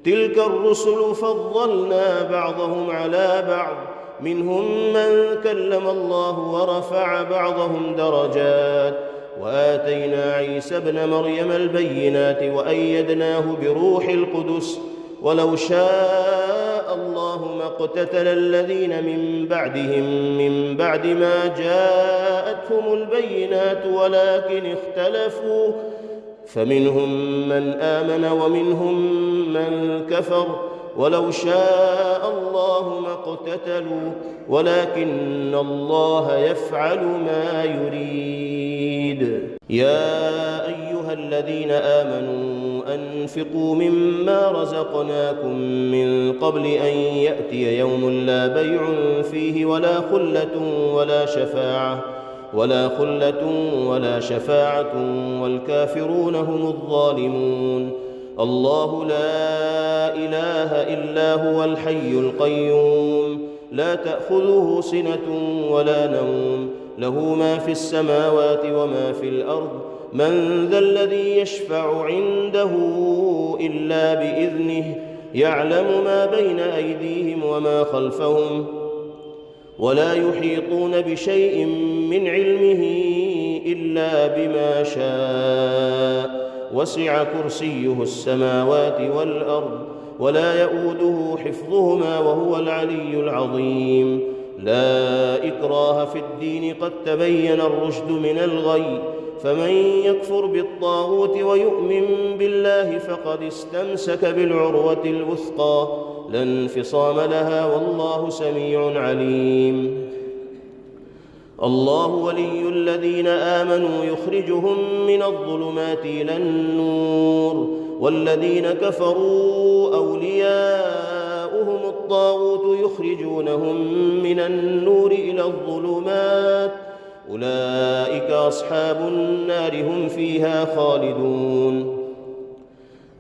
تلك الرسل فضلنا بعضهم على بعض منهم من كلم الله ورفع بعضهم درجات وآتينا عيسى ابن مريم البينات وأيدناه بروح القدس ولو شاء الله ما اقتتل الذين من بعدهم من بعد ما جاءتهم البينات ولكن اختلفوا فمنهم من آمن ومنهم من كفر ولو شاء الله ما اقتتلوا ولكن الله يفعل ما يريد. يا أيها الذين آمنوا أنفقوا مما رزقناكم من قبل أن يأتي يوم لا بيع فيه ولا خلة ولا شفاعة والكافرون هم الظالمون. الله لا إله إلا هو الحي القيوم لا تأخذه سنة ولا نوم له ما في السماوات وما في الأرض من ذا الذي يشفع عنده إلا بإذنه يعلم ما بين أيديهم وما خلفهم ولا يحيطون بشيء من علمه إلا بما شاء وسع كرسيه السماوات والأرض ولا يؤوده حفظهما وهو العلي العظيم. لا إكراه في الدين قد تبين الرشد من الغي فمن يكفر بالطاغوت ويؤمن بالله فقد استمسك بالعروة الوثقى لا انفصام لها والله سميع عليم. الله ولي الذين آمنوا يخرجهم من الظلمات إلى النور والذين كفروا أولياؤهم الطاغوت يخرجونهم من النور إلى الظلمات أولئك أصحاب النار هم فيها خالدون.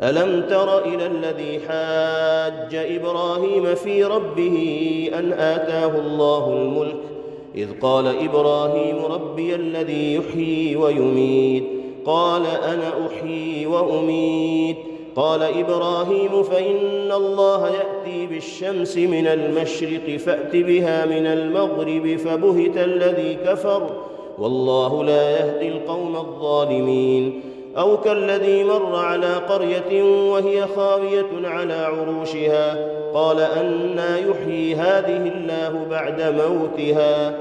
ألم تر إلى الذي حاج إبراهيم في ربه أن آتاه الله الملك إذ قال إبراهيم ربي الذي يحيي ويميت قال أنا أحيي وأميت قال إبراهيم فإن الله يأتي بالشمس من المشرق فأت بها من المغرب فبهت الذي كفر والله لا يهدي القوم الظالمين. أو كالذي مر على قرية وهي خاوية على عروشها قال أنى يحيي هذه الله بعد موتها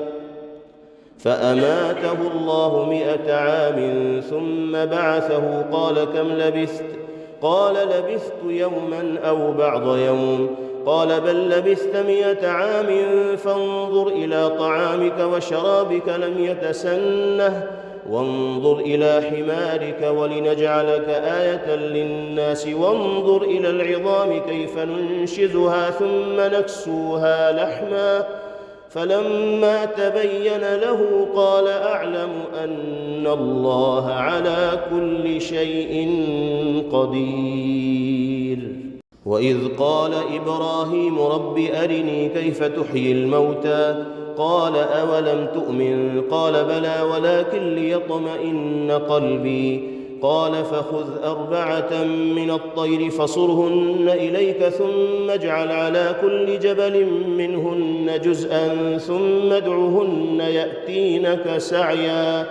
فأماته الله 100 عام ثم بعثه قال كم لبثت قال لبثت يوما أو بعض يوم قال بل لبثت 100 عام فانظر إلى طعامك وشرابك لم يتسنه وانظر إلى حمارك ولنجعلك آية للناس وانظر إلى العظام كيف ننشزها ثم نكسوها لحما فلما تبين له قال أعلم أن الله على كل شيء قدير. وإذ قال إبراهيم رب أرني كيف تحيي الموتى قال أولم تؤمن قال بلى ولكن ليطمئن قلبي قال فخذ 4 من الطير فصرهن إليك ثم اجعل على كل جبل منهن جزءا ثم ادعهن يأتينك سعيا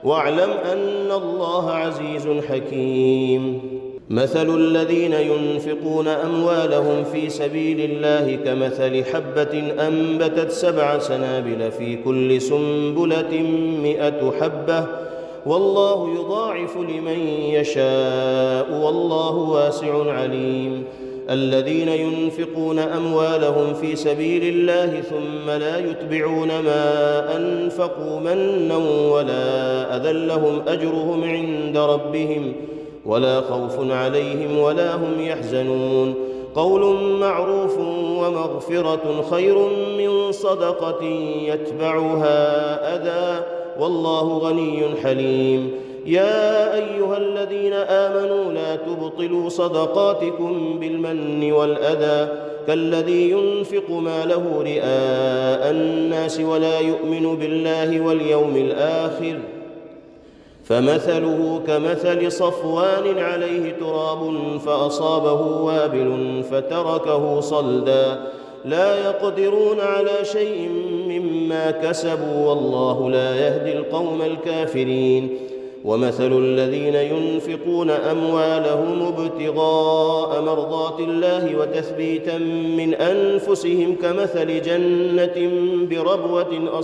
واعلم أن الله عزيز حكيم. مثل الذين ينفقون أموالهم في سبيل الله كمثل حبة أنبتت 7 سنابل في كل سنبلة 100 حبة والله يضاعف لمن يشاء والله واسع عليم. الذين ينفقون أموالهم في سبيل الله ثم لا يتبعون ما أنفقوا منا ولا أذى لهم أجرهم عند ربهم ولا خوف عليهم ولا هم يحزنون. قول معروف ومغفرة خير من صدقة يتبعها أذى والله غني حليم. يا أيها الذين آمنوا لا تبطلوا صدقاتكم بالمن والأذى كالذي ينفق ماله رئاء الناس ولا يؤمن بالله واليوم الآخر فمثله كمثل صفوان عليه تراب فأصابه وابل فتركه صلدا لا يقدرون على شيء مما كسبوا والله لا يهدي القوم الكافرين ومثل الذين ينفقون أموالهم ابتغاء مرضات الله وتثبيتا من أنفسهم كمثل جنة بربوة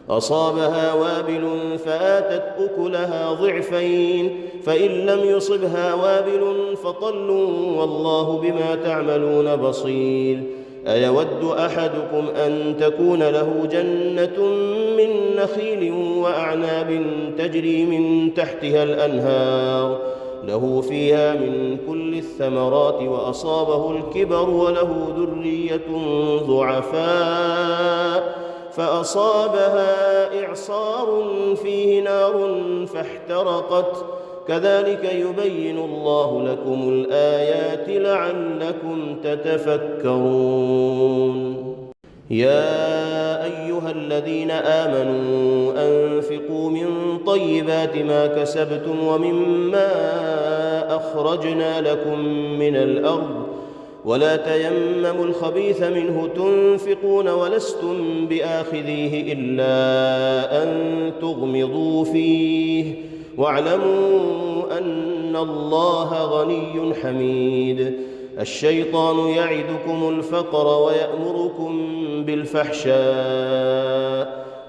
أصابها وابل فآتت أكلها ضعفين فإن لم يصبها وابل فطل والله بما تعملون بصير أيود أحدكم أن تكون له جنة من نخيل وأعناب تجري من تحتها الأنهار له فيها من كل الثمرات وأصابه الكبر وله ذرية ضعفاء فأصابها إعصار فيه نار فاحترقت كذلك يبين الله لكم الآيات لعلكم تتفكرون يا أيها الذين آمنوا أنفقوا من طيبات ما كسبتم ومما أخرجنا لكم من الأرض ولا تيمموا الخبيث منه تنفقون ولستم بآخذيه إلا أن تغمضوا فيه واعلموا أن الله غني حميد الشيطان يعدكم الفقر ويأمركم بالفحشاء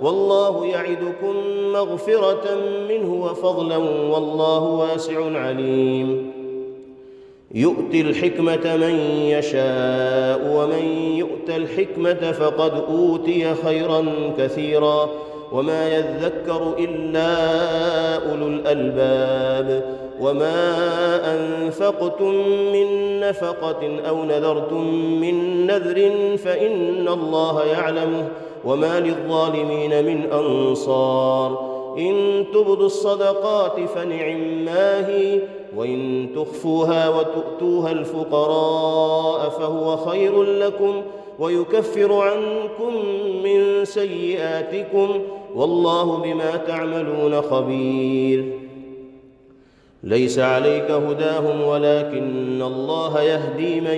والله يعدكم مغفرة منه وفضلا والله واسع عليم يؤتي الحكمة من يشاء ومن يؤت الحكمة فقد أوتي خيرا كثيرا وما يذكر إلا أولو الألباب وما أنفقتم من نفقة أو نذرتم من نذر فإن الله يعلمه وما للظالمين من أنصار إن تبدوا الصدقات فنعما هي وإن تخفوها وتؤتوها الفقراء فهو خير لكم ويكفر عنكم من سيئاتكم والله بما تعملون خبير ليس عليك هداهم ولكن الله يهدي من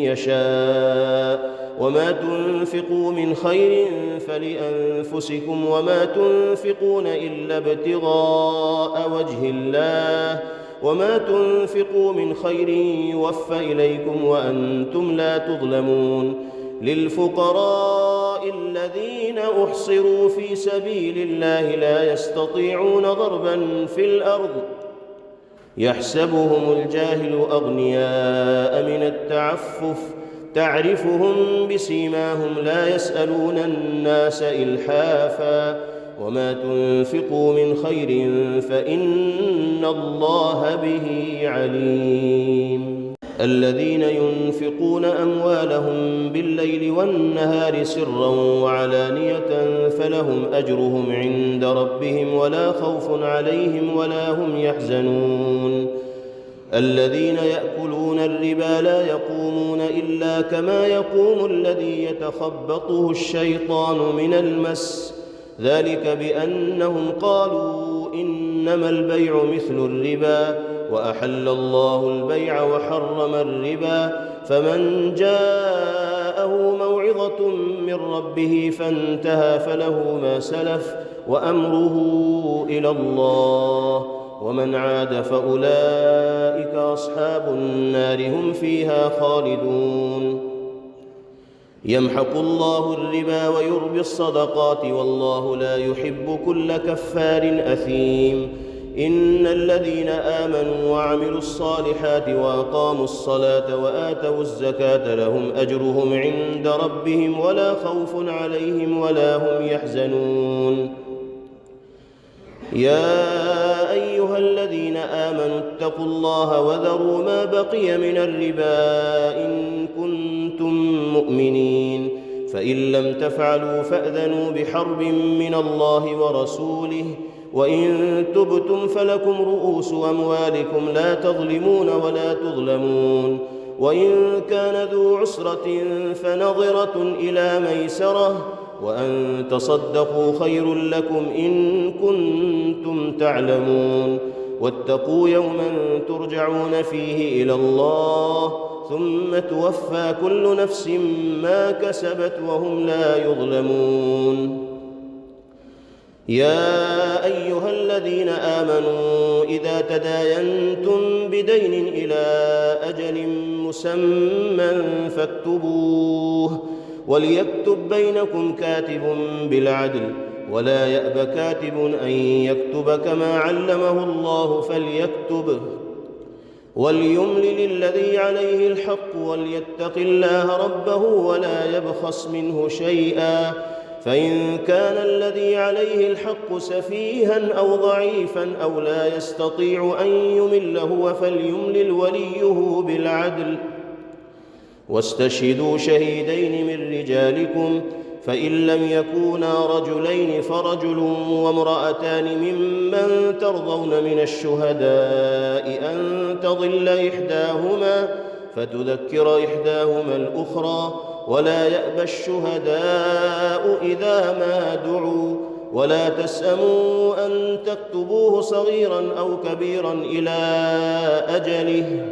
يشاء وما تنفقوا من خير فلأنفسكم وما تنفقون إلا ابتغاء وجه الله وما تنفقوا من خير يوفى إليكم وأنتم لا تظلمون للفقراء الذين أحصروا في سبيل الله لا يستطيعون ضربا في الأرض يحسبهم الجاهل أغنياء من التعفف تعرفهم بسيماهم لا يسألون الناس إلحافا وما تنفقوا من خير فإن الله به عليم الذين ينفقون أموالهم بالليل والنهار سرا وعلانية فلهم أجرهم عند ربهم ولا خوف عليهم ولا هم يحزنون الذين يأكلون الربا لا يقومون إلا كما يقوم الذي يتخبطه الشيطان من المس ذلك بأنهم قالوا إنما البيع مثل الربا وأحل الله البيع وحرم الربا فمن جاءه موعظة من ربه فانتهى فله ما سلف وأمره إلى الله ومن عاد فأولئك أصحاب النار هم فيها خالدون يمحق الله الربا ويربي الصدقات والله لا يحب كل كفار أثيم إن الذين آمنوا وعملوا الصالحات وأقاموا الصلاة وآتوا الزكاة لهم أجرهم عند ربهم ولا خوف عليهم ولا هم يحزنون يا أيها الذين آمنوا اتقوا الله وذروا ما بقي من الربا إن كنتم مؤمنين فإن لم تفعلوا فأذنوا بحرب من الله ورسوله وإن تبتم فلكم رؤوس أموالكم لا تظلمون ولا تظلمون وإن كان ذو عسرة فنظرة إلى ميسرة وأن تصدقوا خير لكم إن كنتم تعلمون واتقوا يوما ترجعون فيه إلى الله ثم توفى كل نفس ما كسبت وهم لا يظلمون. يا أيها الذين آمنوا إذا تداينتم بدين إلى أجل مسمى فاكتبوه وليكتب بينكم كاتب بالعدل ولا يأب كاتب أن يكتب كما علمه الله فليكتب وليملل الذي عليه الحق وليتق الله ربه ولا يبخس منه شيئا فإن كان الذي عليه الحق سفيها أو ضعيفا أو لا يستطيع أن يمل هو فليملل وليه بالعدل واستشهدوا شهيدين من رجالكم فإن لم يكونا رجلين فرجل وامرأتان ممن ترضون من الشهداء أن تضل إحداهما فتذكر إحداهما الأخرى ولا يأبى الشهداء إذا ما دعوا ولا تسأموا أن تكتبوه صغيرا أو كبيرا إلى أجله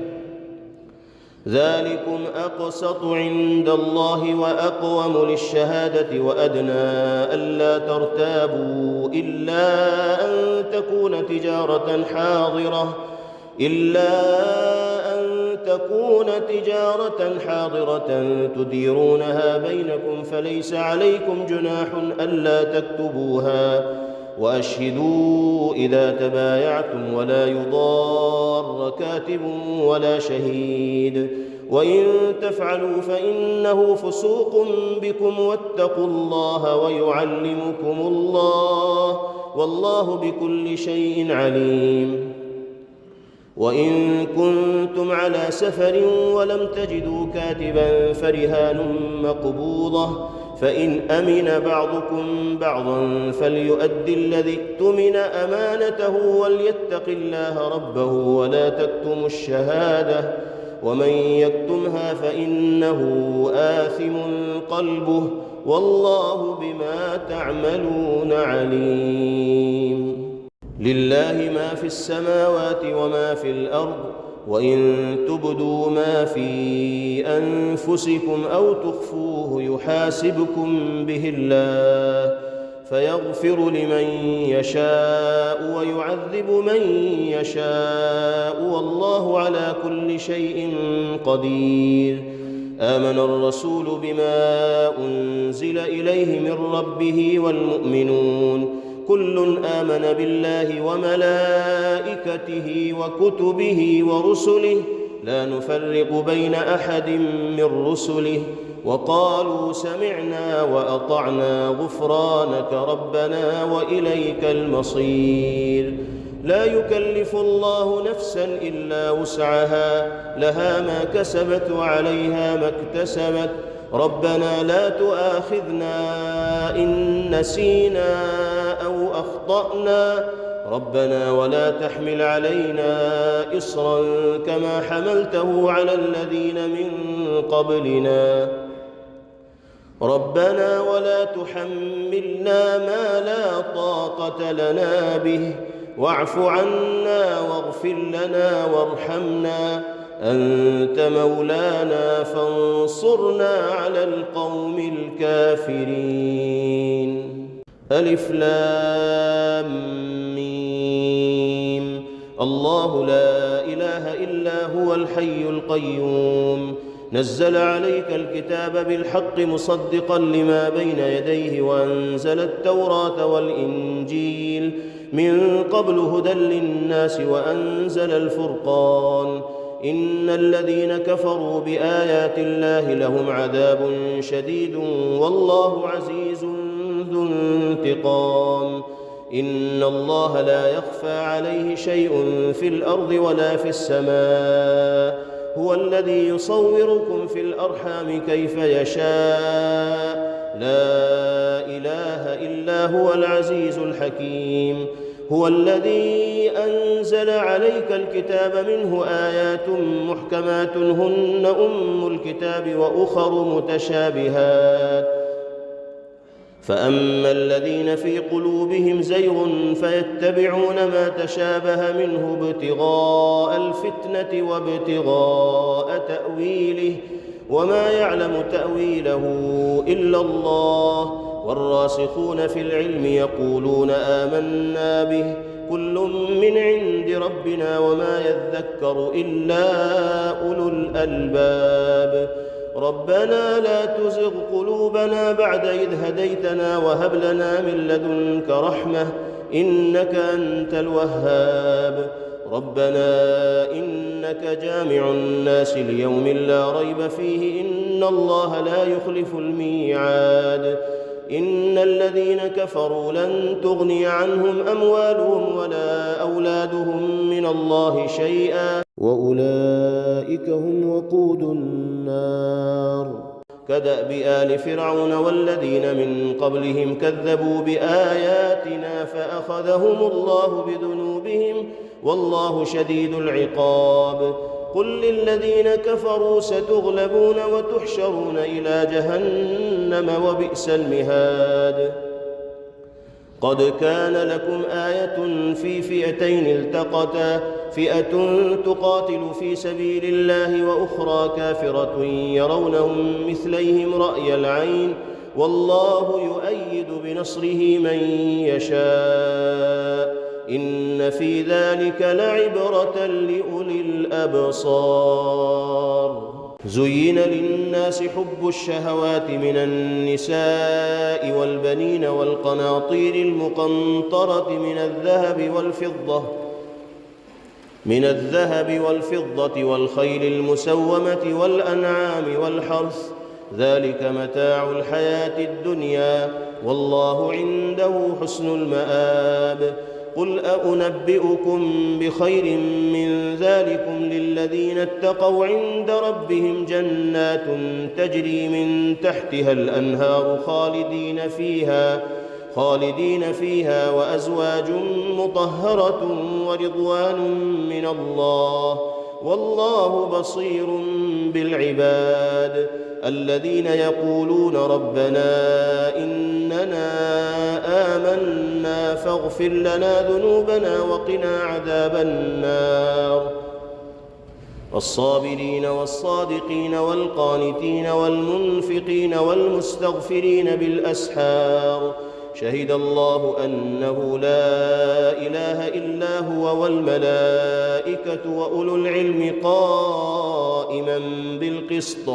ذلكم أقسط عند الله وأقوم للشهادة وأدنى ألا ترتابوا إلا أن تكون تجارة حاضرة تديرونها بينكم فليس عليكم جناح ألا تكتبوها وأشهدوا إذا تبايعتم ولا يضار كاتب ولا شهيد وإن تفعلوا فإنه فسوق بكم واتقوا الله ويعلمكم الله والله بكل شيء عليم. وإن كنتم على سفر ولم تجدوا كاتبا فرهان مقبوضة فإن أمن بعضكم بعضا فليؤدي الذي اؤتمن أمانته وليتق الله ربه ولا تكتموا الشهادة ومن يكتمها فإنه آثم قلبه والله بما تعملون عليم. لله ما في السماوات وما في الأرض وإن تبدوا ما في أنفسكم أو تخفوه يحاسبكم به الله فيغفر لمن يشاء ويعذب من يشاء والله على كل شيء قدير. آمن الرسول بما أنزل إليه من ربه والمؤمنون كل آمن بالله وملائكته وكتبه ورسله لا نفرق بين أحد من رسله وقالوا سمعنا وأطعنا غفرانك ربنا وإليك المصير. لا يكلف الله نفسا إلا وسعها لها ما كسبت وعليها ما اكتسبت ربنا لا تؤاخذنا إن نسينا أو أخطأنا ربنا ولا تحمل علينا إصرا كما حملته على الذين من قبلنا ربنا ولا تحملنا ما لا طاقة لنا به واعف عنا واغفر لنا وارحمنا أنت مولانا فانصرنا على القوم الكافرين. ألف لام ميم الله لا إله إلا هو الحي القيوم نزل عليك الكتاب بالحق مصدقا لما بين يديه وأنزل التوراة والإنجيل من قبل هدى للناس وأنزل الفرقان إن الذين كفروا بآيات الله لهم عذاب شديد والله عزيز ذو انتقام. إن الله لا يخفى عليه شيء في الأرض ولا في السماء هو الذي يصوركم في الأرحام كيف يشاء لا إله إلا هو العزيز الحكيم. هو الذي أنزل عليك الكتاب منه آيات محكمات هن أم الكتاب وأخر متشابهات فأما الذين في قلوبهم زيغ فيتبعون ما تشابه منه ابتغاء الفتنة وابتغاء تأويله وما يعلم تأويله إلا الله والراسخون في العلم يقولون آمنا به كل من عند ربنا وما يذكر إلا أولو الألباب ربنا لا تزغ قلوبنا بعد إذ هديتنا وهب لنا من لدنك رحمة إنك أنت الوهاب ربنا إنك جامع الناس ليوم لا ريب فيه إن الله لا يخلف الميعاد إن الذين كفروا لن تغني عنهم أموالهم ولا أولادهم من الله شيئا وأولئك هم وقود النار كدأب آل فرعون والذين من قبلهم كذبوا بآياتنا فأخذهم الله بذنوبهم والله شديد العقاب قل للذين كفروا ستغلبون وتحشرون إلى جهنم وبئس المهاد قد كان لكم آية في فئتين التقتا فئة تقاتل في سبيل الله وأخرى كافرة يرونهم مثليهم رأي العين والله يؤيد بنصره من يشاء إن في ذلك لعبرة لأولي الأبصار زين للناس حب الشهوات من النساء والبنين والقناطير المقنطرة من الذهب والفضة والخيل المسومة والأنعام والحرث ذلك متاع الحياة الدنيا والله عنده حسن المآب قل أنبئكم بخير من ذلكم للذين اتقوا عند ربهم جنات تجري من تحتها الأنهار خالدين فيها وأزواج مطهرة ورضوان من الله والله بصير بالعباد الذين يقولون ربنا إننا آمنا فاغفر لنا ذنوبنا وقنا عذاب النار الصابرين والصادقين والقانتين والمنفقين والمستغفرين بالأسحار شهد الله أنه لا إله إلا هو والملائكة وأولو العلم قائما بالقسط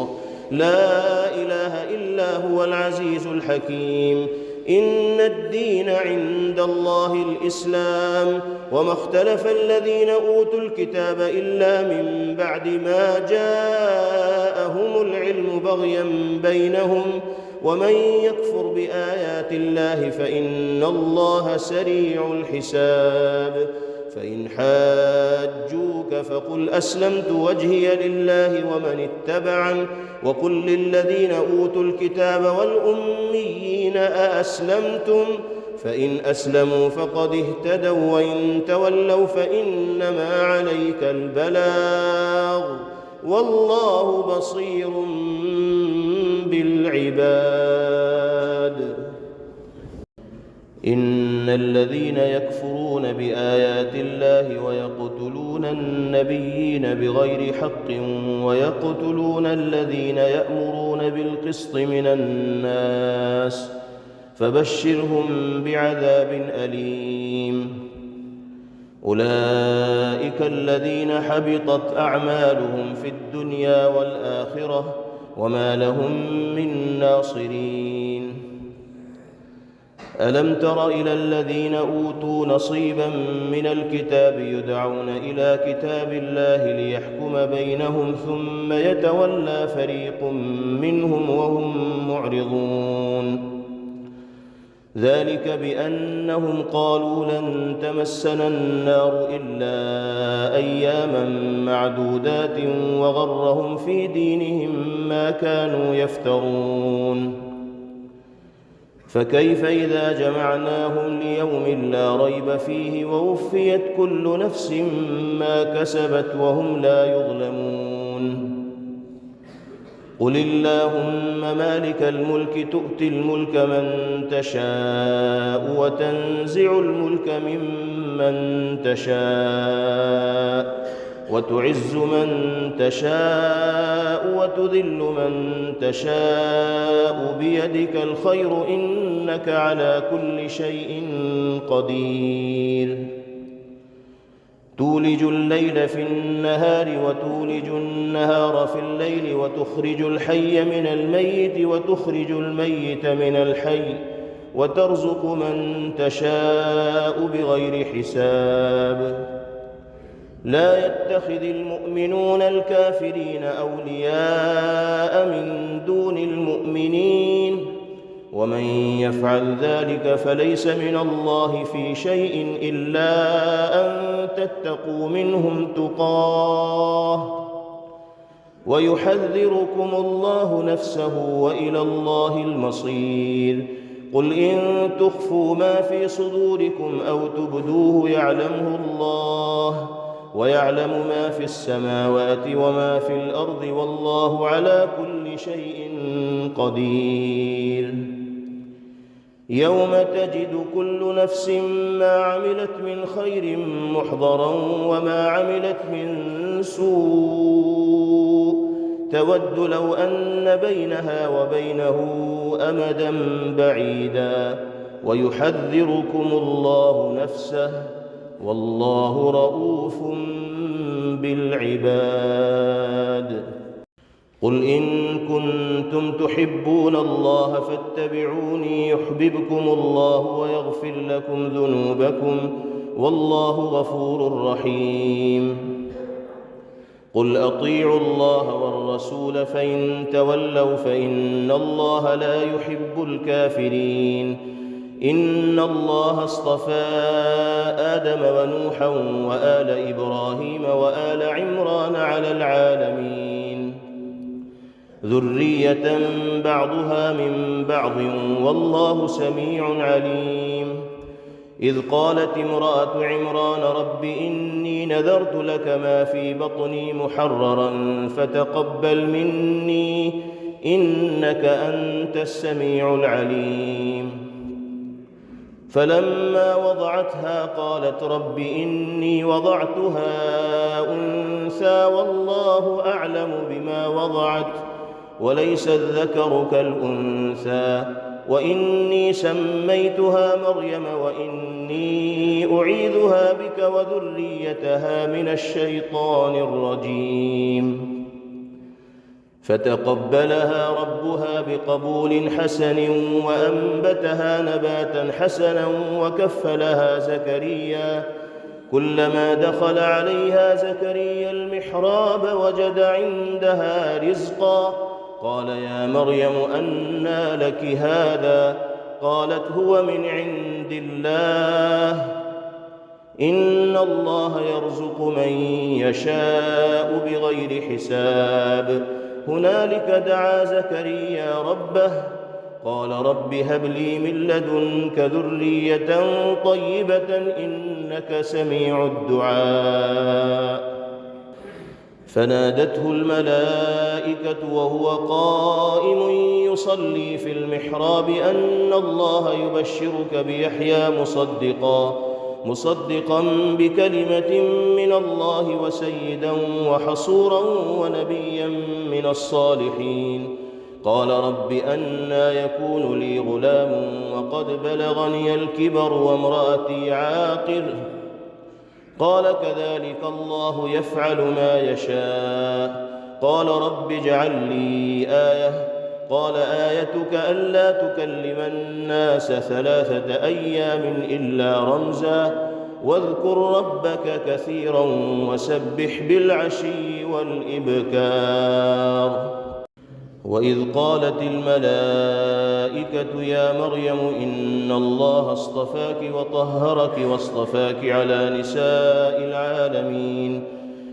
لا إله إلا هو العزيز الحكيم إن الدين عند الله الإسلام وما اختلف الذين أوتوا الكتاب إلا من بعد ما جاءهم العلم بغيا بينهم ومن يكفر بآيات الله فإن الله سريع الحساب فإن حاجوك فقل أسلمت وجهي لله ومن اتبعن وقل للذين أوتوا الكتاب والأميين أأسلمتم فإن أسلموا فقد اهتدوا وإن تولوا فإنما عليك البلاغ والله بصير بالعباد إن الذين يكفرون بآيات الله ويقتلون النبيين بغير حق ويقتلون الذين يأمرون بالقسط من الناس فبشرهم بعذاب أليم أولئك الذين حبطت أعمالهم في الدنيا والآخرة وما لهم من ناصرين ألم تر إلى الذين أوتوا نصيبا من الكتاب يدعون إلى كتاب الله ليحكم بينهم ثم يتولى فريق منهم وهم معرضون ذلك بأنهم قالوا لن تمسنا النار إلا أياما معدودات وغرهم في دينهم ما كانوا يفترون فكيف إذا جمعناهم ليوم لا ريب فيه ووفيت كل نفس ما كسبت وهم لا يظلمون قل اللهم مالك الملك تؤتي الملك من تشاء وتنزع الملك ممن تشاء وتعز من تشاء وتذل من تشاء بيدك الخير إنك على كل شيء قدير تولج الليل في النهار وتولج النهار في الليل وتخرج الحي من الميت وتخرج الميت من الحي وترزق من تشاء بغير حساب لا يتخذ المؤمنون الكافرين أولياء من دون المؤمنين ومن يفعل ذلك فليس من الله في شيء إلا أن تتقوا منهم تقاه ويحذركم الله نفسه وإلى الله المصير قل إن تخفوا ما في صدوركم أو تبدوه يعلمه الله ويعلم ما في السماوات وما في الأرض والله على كل شيء قدير يوم تجد كل نفس ما عملت من خير محضرا وما عملت من سوء تود لو أن بينها وبينه أمدا بعيدا ويحذركم الله نفسه والله رؤوف بالعباد قل إن كنتم تحبون الله فاتبعوني يحببكم الله ويغفر لكم ذنوبكم والله غفور رحيم قل أطيعوا الله والرسول فإن تولوا فإن الله لا يحب الكافرين إن الله اصطفى آدم ونوحا وآل إبراهيم وآل عمران على العالمين ذرية بعضها من بعض والله سميع عليم إذ قالت امرأة عمران رب إني نذرت لك ما في بطني محررا فتقبل مني إنك أنت السميع العليم فلما وضعتها قالت رب إني وضعتها أنثى والله أعلم بما وضعت وليس الذكر كالأنثى وإني سميتها مريم وإني أعيذها بك وذريتها من الشيطان الرجيم فتقبلها ربها بقبول حسن وأنبتها نباتا حسنا وكفلها زكريا كلما دخل عليها زكريا المحراب وجد عندها رزقا قال يا مريم أنى لك هذا قالت هو من عند الله إن الله يرزق من يشاء بغير حساب هنالك دعا زكريا ربه قال رب هب لي من لدنك ذرية طيبة إنك سميع الدعاء فنادته الملائكة وهو قائم يصلي في المحراب أن الله يبشرك بيحيى مصدقا بكلمة من الله وسيدا وحصورا ونبيا من الصالحين قال رب أنى يكون لي غلام وقد بلغني الكبر وامرأتي عاقر قال كذلك الله يفعل ما يشاء قال رب اجعل لي آية قال آيتك ألا تكلم الناس 3 أيام إلا رمزا واذكر ربك كثيرا وسبح بالعشي والإبكار وإذ قالت الملائكة يا مريم إن الله اصطفاك وطهرك واصطفاك على نساء العالمين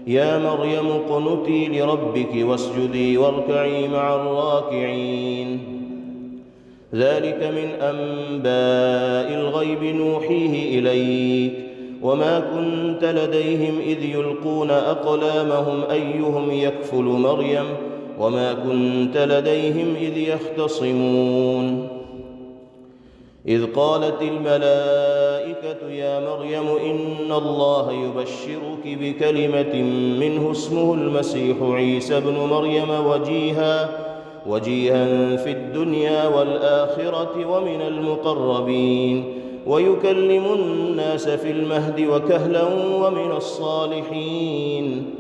يا مريم اقنتي لربك واسجدي واركعي مع الراكعين ذلك من أنباء الغيب نوحيه إليك وما كنت لديهم إذ يلقون أقلامهم أيهم يكفل مريم وما كنت لديهم إذ يختصمون إذ قالت الملائكة يا مريم إن الله يبشرك بكلمة منه اسمه المسيح عيسى ابن مريم وجيها في الدنيا والآخرة ومن المقربين ويكلم الناس في المهد وكهلا ومن الصالحين.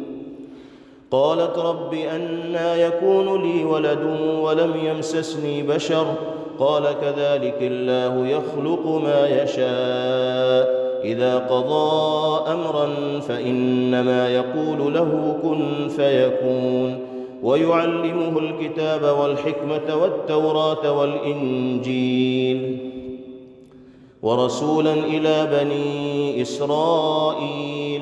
قالت رب أنى يكون لي ولد ولم يمسسني بشر قال كذلك الله يخلق ما يشاء إذا قضى أمرا فإنما يقول له كن فيكون ويعلمه الكتاب والحكمة والتوراة والإنجيل ورسولا إلى بني إسرائيل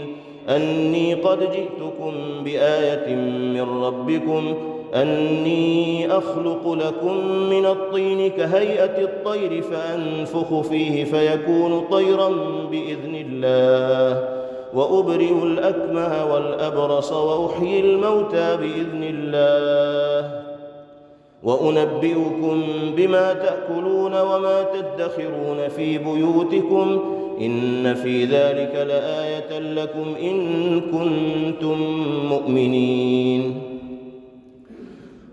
أني قد جئتكم بآية من ربكم أني أخلق لكم من الطين كهيئة الطير فأنفخ فيه فيكون طيرا بإذن الله وأبرئ الأكمه والأبرص وأحيي الموتى بإذن الله وأنبئكم بما تأكلون وما تدخرون في بيوتكم إن في ذلك لآية لكم إن كنتم مؤمنين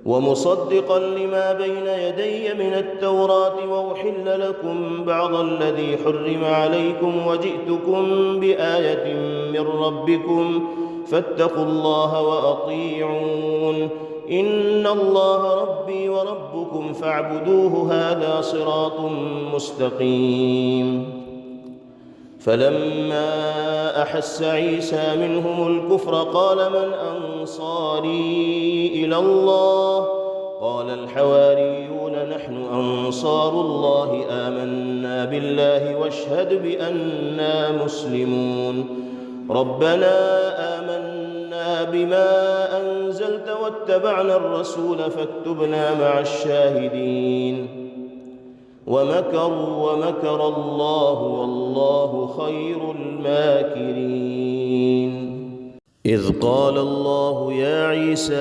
ومصدقا لما بين يدي من التوراة وأحل لكم بعض الذي حرم عليكم وجئتكم بآية من ربكم فاتقوا الله وأطيعون إن الله ربي وربكم فاعبدوه هذا صراط مستقيم. فلما أحس عيسى منهم الكفر قال من أنصاري إلى الله قال الحواريون نحن أنصار الله آمنا بالله واشهد بأننا مسلمون ربنا آمنا بما أنزلت واتبعنا الرسول فاكتبنا مع الشاهدين ومكروا ومكر الله والله خير الماكرين. إذ قال الله يا عيسى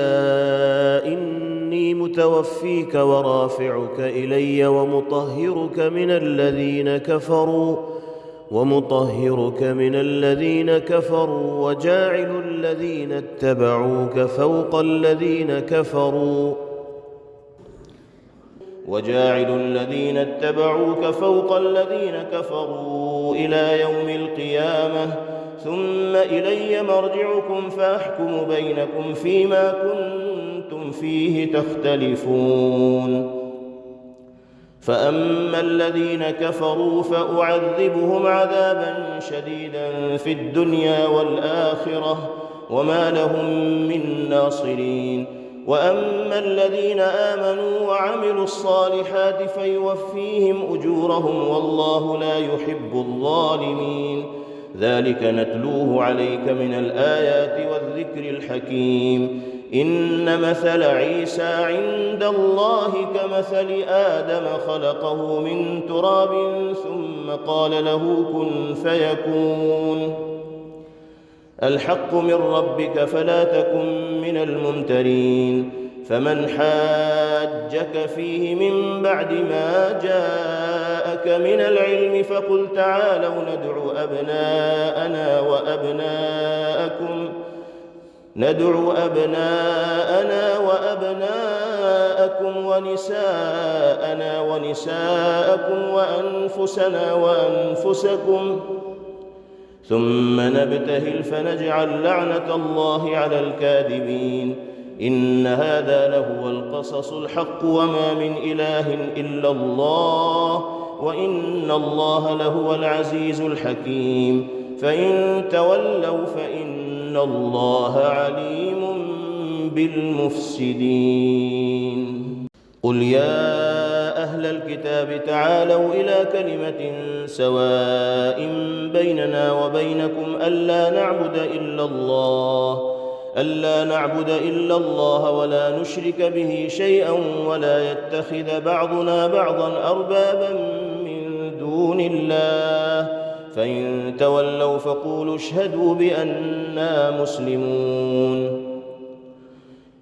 إني متوفيك ورافعك إلي ومطهرك من الذين كفروا وجاعل الذين اتبعوك فوق الذين كفروا إلى يوم القيامة ثم إلي مرجعكم فأحكم بينكم فيما كنتم فيه تختلفون. فأما الذين كفروا فأعذبهم عذابا شديدا في الدنيا والآخرة وما لهم من ناصرين وأما الذين آمنوا وعملوا الصالحات فيوفيهم أجورهم والله لا يحب الظالمين. ذلك نتلوه عليك من الآيات والذكر الحكيم. إن مثل عيسى عند الله كمثل آدم خلقه من تراب ثم قال له كن فيكون الحق من ربك فلا تكن من الممترين. فمن حاجك فيه من بعد ما جاءك من العلم فقل تعالوا ندعو أبناءنا وأبناءكم ونساءنا ونساءكم وأنفسنا وأنفسكم ثم نبتهل فنجعل لعنة الله على الكاذبين. إن هذا لهو القصص الحق وما من إله إلا الله وإن الله لهو العزيز الحكيم. فإن تولوا فإن الله عليم بالمفسدين. قل يا أهل الكتاب تعالوا إلى كلمة سواء بيننا وبينكم ألا نعبد إلا الله ولا نشرك به شيئا ولا يتخذ بعضنا بعضا أربابا من دون الله فإن تولوا فقولوا اشهدوا بأننا مسلمون.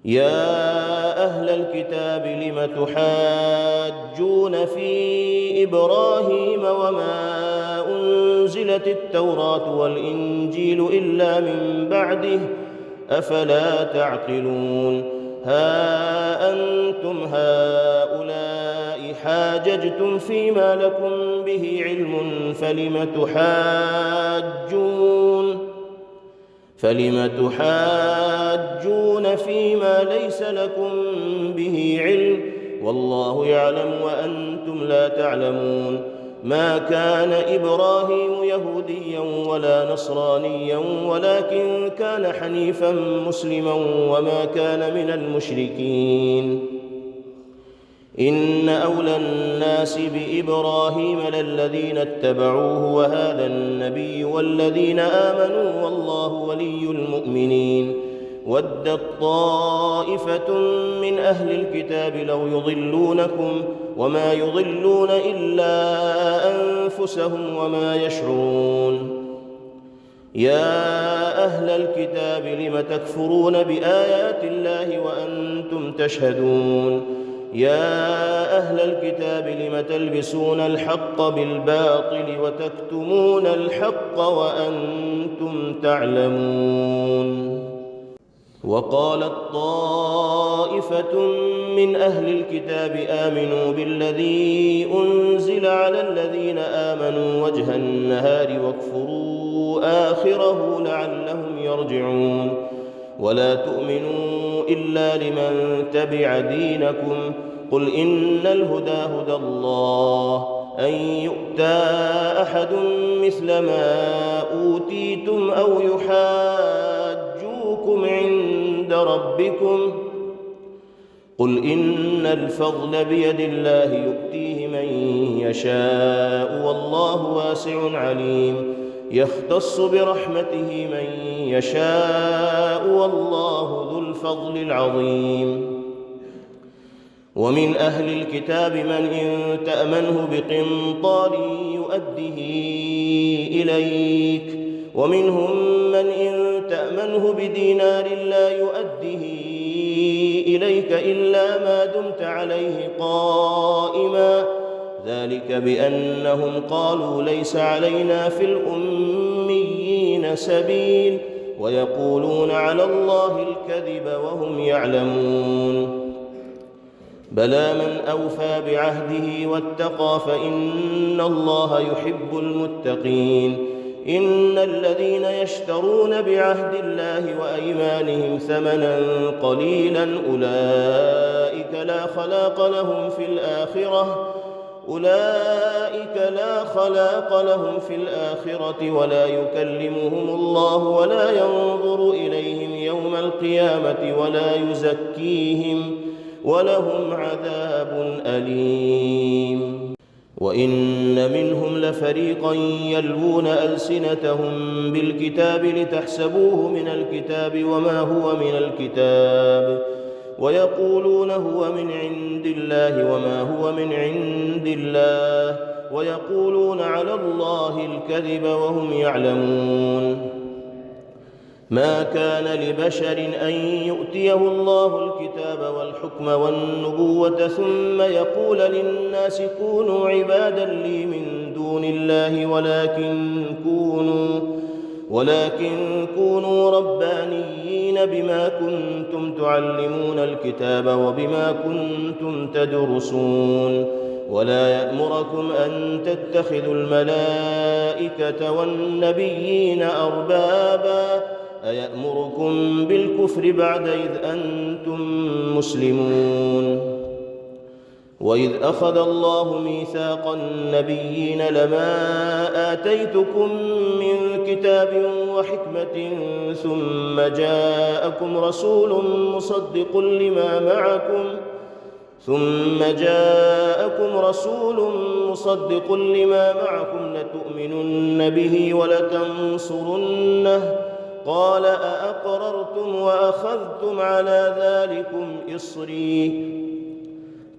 يا أهل الكتاب لم تحاجون في إبراهيم وما أنزلت التوراة والإنجيل إلا من بعده أفلا تعقلون ها أنتم هؤلاء حاججتم فيما لكم به علم فلم تحاجون فيما ليس لكم به علم والله يعلم وأنتم لا تعلمون ما كان إبراهيم يهوديا ولا نصرانيا ولكن كان حنيفا مسلما وما كان من المشركين إن أولى الناس بإبراهيم للذين اتبعوه وهذا النبي والذين آمنوا والله ولي المؤمنين ودت طائفة من أهل الكتاب لو يضلونكم وما يضلون إلا أنفسهم وما يشعرون يا أهل الكتاب لم تكفرون بآيات الله وأنتم تشهدون يا أهل الكتاب لم تلبسون الحق بالباطل وتكتمون الحق وأنتم تعلمون وقالت طائفة من أهل الكتاب آمنوا بالذي أنزل على الذين آمنوا وجه النهار واكفروا آخره لعلهم يرجعون ولا تؤمنوا إلا لمن تبع دينكم قل إن الهدى هدى الله أن يؤتى أحد مثل ما أوتيتم أو يحاجوكم عند ربكم قل إن الفضل بيد الله يؤتيه من يشاء والله واسع عليم يختص برحمته من يشاء والله ذو الفضل العظيم ومن أهل الكتاب من إن تأمنه بقنطار يؤده إليك ومنهم من إن تأمنه بدينار لا يؤده إليك إلا ما دمت عليه قائما ذلك بأنهم قالوا ليس علينا في الأميين سبيل ويقولون على الله الكذب وهم يعلمون بلى من أوفى بعهده واتقى فإن الله يحب المتقين إن الذين يشترون بعهد الله وأيمانهم ثمنا قليلا أولئك لا خلاق لهم في الآخرة ولا يكلمهم الله ولا ينظر إليهم يوم القيامة ولا يزكيهم ولهم عذاب أليم وإن منهم لفريقا يلوون ألسنتهم بالكتاب لتحسبوه من الكتاب وما هو من الكتاب ويقولون هو من عند الله وما هو من عند الله ويقولون على الله الكذب وهم يعلمون ما كان لبشر أن يؤتيه الله الكتاب والحكم والنبوة ثم يقول للناس كونوا عبادا لي من دون الله ولكن كونوا ربانيين بما كنتم تعلمون الكتاب وبما كنتم تدرسون ولا يأمركم أن تتخذوا الملائكة والنبيين أربابا أيأمركم بالكفر بعد إذ أنتم مسلمون وإذ أخذ الله ميثاق النبيين لما آتيتكم من كتاب وحكمة ثم جاءكم رسول مصدق لما معكم لتؤمنن به ولتنصرنه قال أأقررتم وأخذتم على ذلكم إصري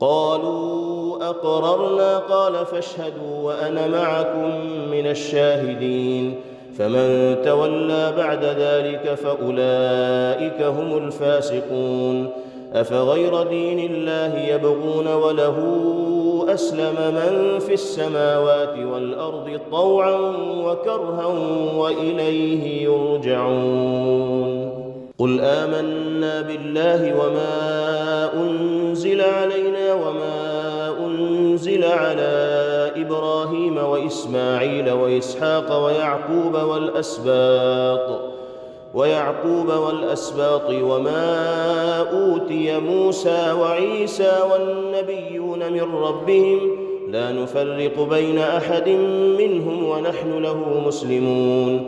قالوا أقررنا قال فاشهدوا وأنا معكم من الشاهدين فمن تولى بعد ذلك فأولئك هم الفاسقون أفغير دين الله يبغون وله أسلم من في السماوات والأرض طوعا وكرها وإليه يرجعون قل آمنا بالله وما أنزل علينا وما أنزل على إبراهيم وإسماعيل وإسحاق ويعقوب والأسباط وما أوتي موسى وعيسى والنبيون من ربهم لا نفرق بين أحد منهم ونحن له مسلمون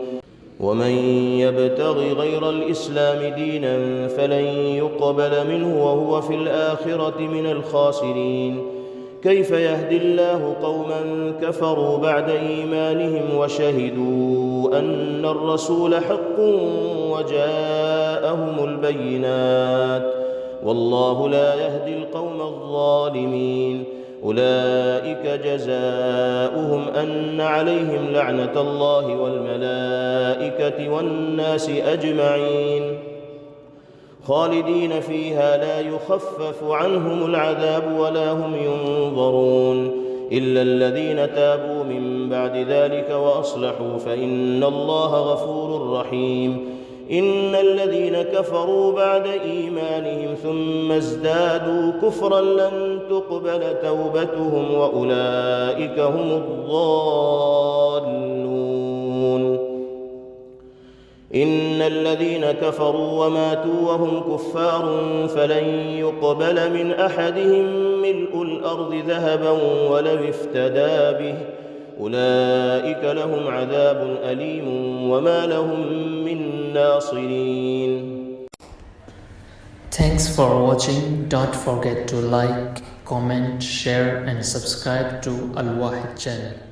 ومن يبتغ غير الإسلام دينا فلن يقبل منه وهو في الآخرة من الخاسرين كيف يهدي الله قوما كفروا بعد إيمانهم وشهدوا أن الرسول حق وجاءهم البينات والله لا يهدي القوم الظالمين أولئك جزاؤهم أن عليهم لعنة الله والملائكة والناس أجمعين خالدين فيها لا يخفف عنهم العذاب ولا هم ينظرون إلا الذين تابوا من بعد ذلك وأصلحوا فإن الله غفور رحيم إن الذين كفروا بعد إيمانهم ثم ازدادوا كفرا لن تقبل توبتهم وأولئك هم الضالون إن الذين كفروا وماتوا وهم كفار فلن يقبل من أحدهم ملء الأرض ذهبا ولو افتدى به أولئك لهم عذاب أليم وما لهم من ناصرين. Thanks for watching. Don't forget to like, comment, share and subscribe to Al Wahid channel.